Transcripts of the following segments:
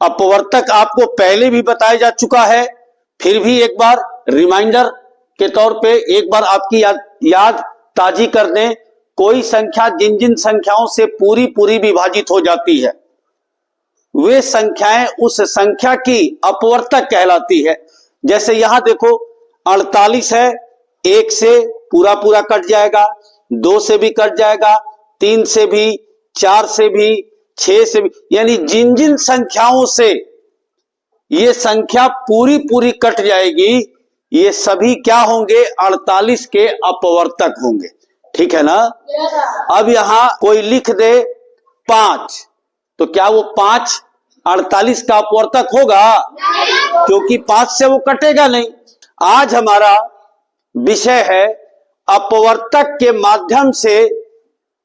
अपवर्तक आपको पहले भी बताया जा चुका है, फिर भी एक बार रिमाइंडर के तौर पे एक बार आपकी याद ताजी कर दें। कोई संख्या जिन जिन संख्याओं से पूरी पूरी विभाजित हो जाती है वे संख्याएं उस संख्या की अपवर्तक कहलाती है। जैसे यहां देखो 48 है, 1 से पूरा पूरा कट जाएगा, 2 से भी कट जाएगा, 3 से भी, 4 से भी, 6 से भी, यानी जिन जिन संख्याओं से ये संख्या पूरी पूरी कट जाएगी ये सभी क्या होंगे? 48 के अपवर्तक होंगे। ठीक है ना? अब यहां कोई लिख दे 5, तो क्या वो 5 48 का अपवर्तक होगा? क्योंकि 5 से वो कटेगा नहीं। आज हमारा विषय है अपवर्तक के माध्यम से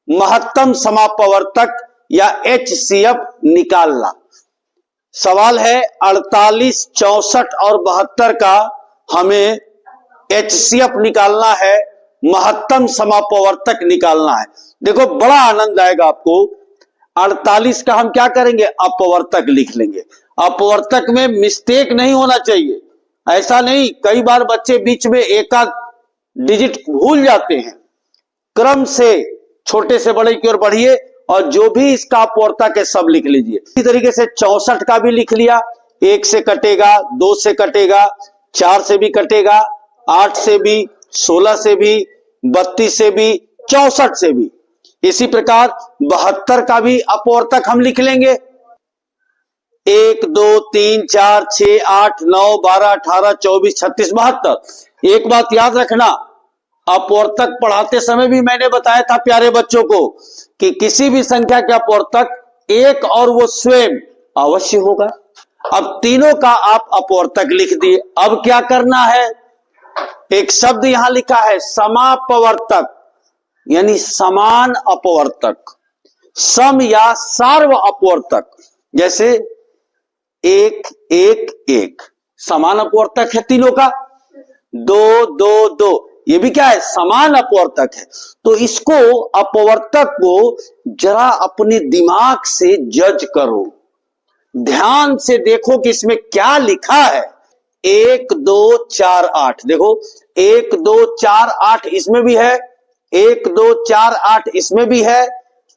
महत्तम समापवर्तक या HCF निकालना। सवाल है 48, 64 और 72 का हमें HCF निकालना है, महत्तम समापवर्तक निकालना है। देखो बड़ा आनंद आएगा आपको। 48 का हम क्या करेंगे? अपवर्तक लिख लेंगे। अपवर्तक में मिस्टेक नहीं होना चाहिए। ऐसा नहीं, कई बार बच्चे बीच में एक आध डिजिट भूल जाते हैं। क्रम से छोटे से बड़े की ओर बढ़िए और जो भी इसका अपवर्तक है सब लिख लीजिए। इसी तरीके से 64 का भी लिख लिया। 1 से कटेगा, 2 से कटेगा, 4 से भी कटेगा, 8 से भी, 16 से भी, 32 से भी, 64 से भी। इसी प्रकार 72 का भी अपवर्तक हम लिख लेंगे। 1 2 3 4 6 8 9 12 18 24 36 72। एक बात याद रखना, अपवर्तक पढ़ाते समय भी मैंने बताया था प्यारे बच्चों को कि किसी भी संख्या का अपवर्तक एक और वो स्वयं अवश्य होगा। अब तीनों का आप अपवर्तक लिख दिए। अब क्या करना है? एक शब्द यहां लिखा है समापवर्तक, यानी समान अपवर्तक, सम या सार्व अपवर्तक। जैसे 1 1 1 समान अपवर्तक है तीनों का। 2 2 2 ये भी क्या है? समान अपवर्तक है। तो इसको अपवर्तक को जरा अपने दिमाग से जज करो, ध्यान से देखो कि इसमें क्या लिखा है। 1 2 4 8 देखो, 1 2 4 8 इसमें भी है, 1 2 4 8 इसमें भी है,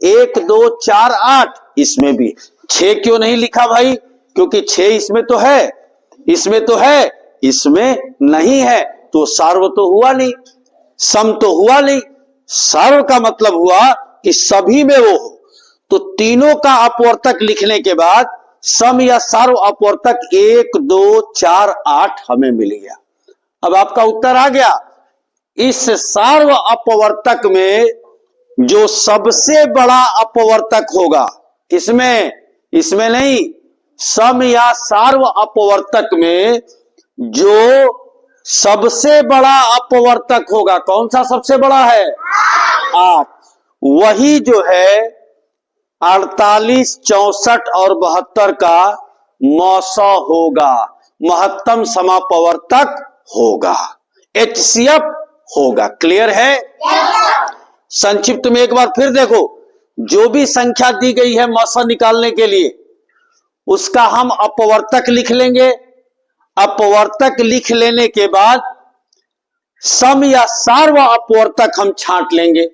1 2 4 8 इसमें भी। 6 क्यों नहीं लिखा भाई? क्योंकि 6 इसमें तो है, इसमें तो है, इसमें नहीं है, तो सार्व तो हुआ नहीं, सम तो हुआ नहीं। सार्व का मतलब हुआ कि सभी में वो हो। तो तीनों का अपवर्तक लिखने के बाद सम या सार्व अपवर्तक 1 2 4 8 हमें मिल गया। अब आपका उत्तर आ गया। इस सार्व अपवर्तक में जो सबसे बड़ा अपवर्तक होगा, किसमें? इसमें नहीं, सम या सार्व अपवर्तक में जो सबसे बड़ा अपवर्तक होगा, कौन सा सबसे बड़ा है? 8। वही जो है 48, 64 और 72 का मौसा होगा, महत्तम समापवर्तक होगा, HCF होगा। क्लियर है? संक्षिप्त में एक बार फिर देखो, जो भी संख्या दी गई है मौसा निकालने के लिए उसका हम अपवर्तक लिख लेंगे। अपवर्तक लिख लेने के बाद सम या सार्व अपवर्तक हम छांट लेंगे।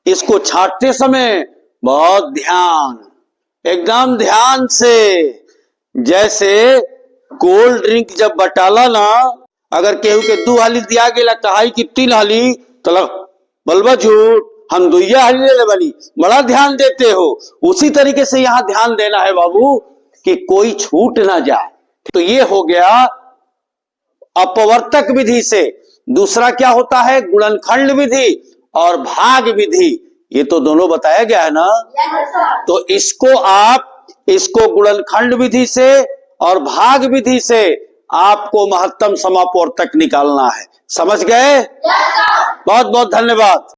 इसको छांटते समय बहुत ध्यान, एकदम ध्यान से, जैसे कोल्ड ड्रिंक जब बटाला ना, अगर केहू के 2 हाली दिया गया कहाई कि 3 हाली, तो बलबा झूठ, हम 2 हाली ले बनी, बड़ा ध्यान देते हो। उसी तरीके से यहां ध्यान देना है बाबू कि कोई छूट ना जाए। तो ये हो गया अपवर्तक विधि से। दूसरा क्या होता है? गुणनखंड विधि और भाग विधि। ये तो दोनों बताया गया है ना। तो इसको गुणनखंड विधि से और भाग विधि से आपको महत्तम समापवर्तक निकालना है। समझ गए? बहुत बहुत धन्यवाद।